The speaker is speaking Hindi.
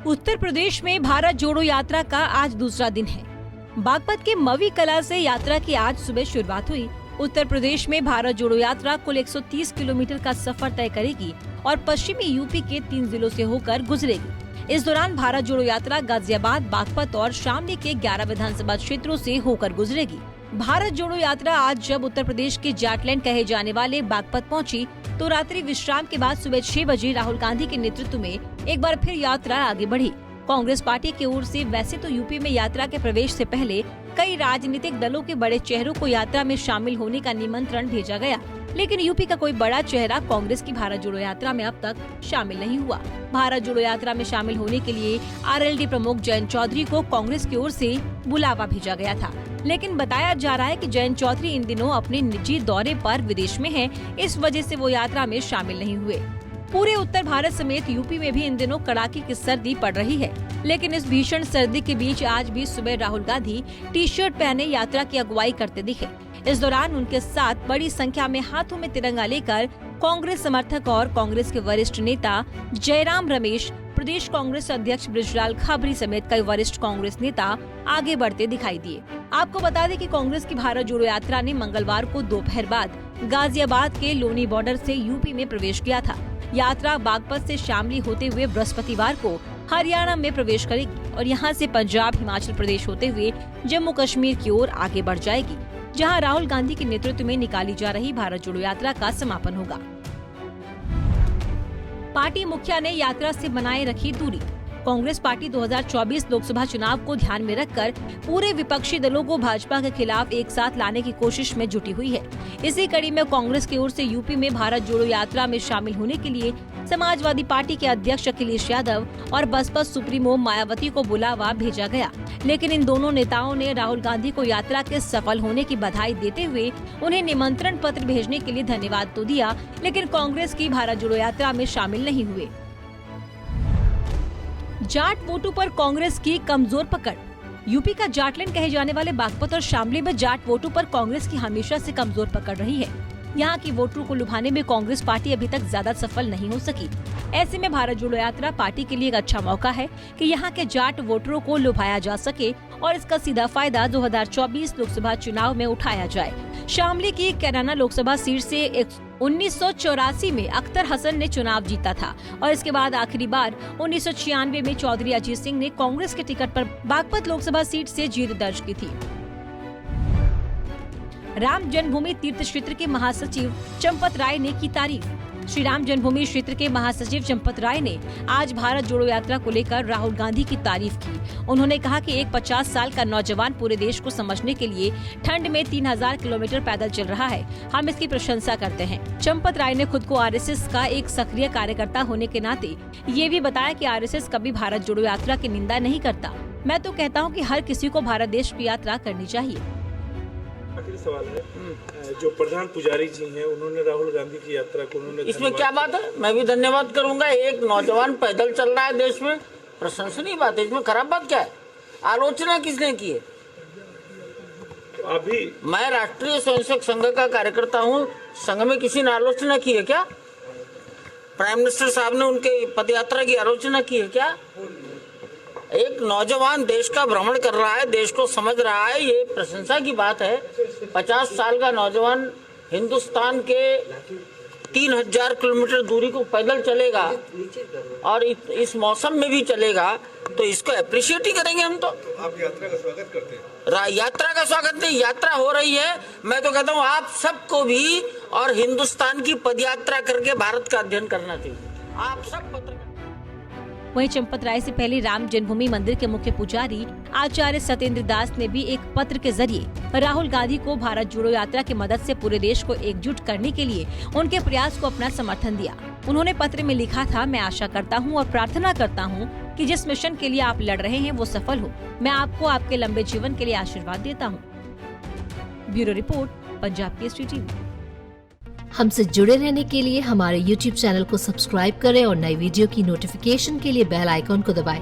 उत्तर प्रदेश में भारत जोड़ो यात्रा का आज दूसरा दिन है। बागपत के मवी कला से यात्रा की आज सुबह शुरुआत हुई। उत्तर प्रदेश में भारत जोड़ो यात्रा कुल 130 किलोमीटर का सफर तय करेगी और पश्चिमी यूपी के 3 जिलों से होकर गुजरेगी। इस दौरान भारत जोड़ो यात्रा गाजियाबाद, बागपत और शामली के 11 विधानसभा क्षेत्रों से होकर गुजरेगी। भारत जोड़ो यात्रा आज जब उत्तर प्रदेश के जाटलैंड कहे जाने वाले बागपत पहुंची, तो रात्रि विश्राम के बाद सुबह 6 बजे राहुल गांधी के नेतृत्व में एक बार फिर यात्रा आगे बढ़ी। कांग्रेस पार्टी की ओर से वैसे तो यूपी में यात्रा के प्रवेश से पहले कई राजनीतिक दलों के बड़े चेहरों को यात्रा में शामिल होने का निमंत्रण भेजा गया, लेकिन यूपी का कोई बड़ा चेहरा कांग्रेस की भारत जोड़ो यात्रा में अब तक शामिल नहीं हुआ। भारत जोड़ो यात्रा में शामिल होने के लिए आरएलडी प्रमुख जयंत चौधरी को कांग्रेस की ओर से बुलावा भेजा गया था, लेकिन बताया जा रहा है कि जयंत चौधरी इन दिनों अपने निजी दौरे पर विदेश में हैं, इस वजह से वो यात्रा में शामिल नहीं हुए। पूरे उत्तर भारत समेत यूपी में भी इन दिनों कड़ाके की सर्दी पड़ रही है, लेकिन इस भीषण सर्दी के बीच आज भी सुबह राहुल गांधी टी-शर्ट पहने यात्रा की अगुवाई करते दिखे। इस दौरान उनके साथ बड़ी संख्या में हाथों में तिरंगा लेकर कांग्रेस समर्थक और कांग्रेस के वरिष्ठ नेता जयराम रमेश, प्रदेश कांग्रेस अध्यक्ष बृजलाल खबरी समेत कई वरिष्ठ कांग्रेस नेता आगे बढ़ते दिखाई दिए। आपको बता दें कि कांग्रेस की भारत जोड़ो यात्रा ने मंगलवार को दोपहर बाद गाजियाबाद के लोनी बॉर्डर से यूपी में प्रवेश किया था। यात्रा बागपत से शामली होते हुए बृहस्पतिवार को हरियाणा में प्रवेश करेगी और यहां से पंजाब, हिमाचल प्रदेश होते हुए जम्मू कश्मीर की ओर आगे बढ़ जाएगी, जहां राहुल गांधी के नेतृत्व में निकाली जा रही भारत जोड़ो यात्रा का समापन होगा। पार्टी मुखिया ने यात्रा से बनाए रखी दूरी। कांग्रेस पार्टी 2024 लोकसभा चुनाव को ध्यान में रखकर पूरे विपक्षी दलों को भाजपा के खिलाफ एक साथ लाने की कोशिश में जुटी हुई है। इसी कड़ी में कांग्रेस की ओर से यूपी में भारत जोड़ो यात्रा में शामिल होने के लिए समाजवादी पार्टी के अध्यक्ष अखिलेश यादव और बसपा सुप्रीमो मायावती को बुलावा भेजा गया, लेकिन इन दोनों नेताओं ने राहुल गांधी को यात्रा के सफल होने की बधाई देते हुए उन्हें निमंत्रण पत्र भेजने के लिए धन्यवाद तो दिया, लेकिन कांग्रेस की भारत जोड़ो यात्रा में शामिल नहीं हुए। जाट वोटों पर कांग्रेस की कमजोर पकड़। यूपी का जाटलैंड कहे जाने वाले बागपत और शामली में जाट वोटों पर कांग्रेस की हमेशा से कमजोर पकड़ रही है। यहाँ की वोटरों को लुभाने में कांग्रेस पार्टी अभी तक ज्यादा सफल नहीं हो सकी। ऐसे में भारत जोड़ो यात्रा पार्टी के लिए एक अच्छा मौका है कि यहाँ के जाट वोटरों को लुभाया जा सके और इसका सीधा फायदा 2024 लोकसभा चुनाव में उठाया जाए। शामली की कैराना लोकसभा सीट से 1984 में अख्तर हसन ने चुनाव जीता था और इसके बाद आखिरी बार 1996 में चौधरी अजीत सिंह ने कांग्रेस के टिकट पर बागपत लोकसभा सीट से जीत दर्ज की थी। राम जन्मभूमि तीर्थ क्षेत्र के महासचिव चंपत राय ने की तारीफ। श्री राम जन्मभूमि क्षेत्र के महासचिव चंपत राय ने आज भारत जोड़ो यात्रा को लेकर राहुल गांधी की तारीफ की। उन्होंने कहा कि एक 50 साल का नौजवान पूरे देश को समझने के लिए ठंड में 3000 किलोमीटर पैदल चल रहा है, हम इसकी प्रशंसा करते हैं। चंपत राय ने खुद को आरएसएस का एक सक्रिय कार्यकर्ता होने के नाते ये भी बताया कि आरएसएस कभी भारत जोड़ो यात्रा की निंदा नहीं करता। मैं तो कहता हूँ कि हर किसी को भारत देश की यात्रा करनी चाहिए। आखिरी सवाल है, जो प्रधान पुजारी जी हैं उन्होंने राहुल गांधी की यात्रा को इसमें क्या बात है? मैं भी धन्यवाद करूंगा। एक नौजवान पैदल चल रहा है देश में, प्रशंसनीय बात है। इसमें खराब बात क्या है? आलोचना किसने की है? अभी मैं राष्ट्रीय स्वयंसेवक संघ का कार्यकर्ता हूँ, संघ में किसी ने आलोचना की है क्या? प्राइम मिनिस्टर साहब ने उनके पदयात्रा की आलोचना की है क्या? एक नौजवान देश का भ्रमण कर रहा है, देश को समझ रहा है, ये प्रशंसा की बात है। 50 साल का नौजवान हिंदुस्तान के 3000 किलोमीटर दूरी को पैदल चलेगा और इस मौसम में भी चलेगा, तो इसको अप्रिशिएट ही करेंगे हम। तो आप यात्रा का स्वागत करते हैं? यात्रा का स्वागत नहीं, यात्रा हो रही है। मैं तो कहता हूँ आप सबको भी और हिंदुस्तान की पदयात्रा करके भारत का अध्ययन करना चाहिए। आप सब पत्रकार। वहीं चंपत राय से पहले राम जन्मभूमि मंदिर के मुख्य पुजारी आचार्य सत्येंद्र दास ने भी एक पत्र के जरिए राहुल गांधी को भारत जोड़ो यात्रा की मदद से पूरे देश को एकजुट करने के लिए उनके प्रयास को अपना समर्थन दिया। उन्होंने पत्र में लिखा था, मैं आशा करता हूं और प्रार्थना करता हूं कि जिस मिशन के लिए आप लड़ रहे हैं वो सफल हो। मैं आपको आपके लंबे जीवन के लिए आशीर्वाद देता हूँ। Bureau report, Punjab Kesari TV. हमसे जुड़े रहने के लिए हमारे YouTube चैनल को सब्सक्राइब करें और नई वीडियो की नोटिफिकेशन के लिए बेल आइकॉन को दबाएं।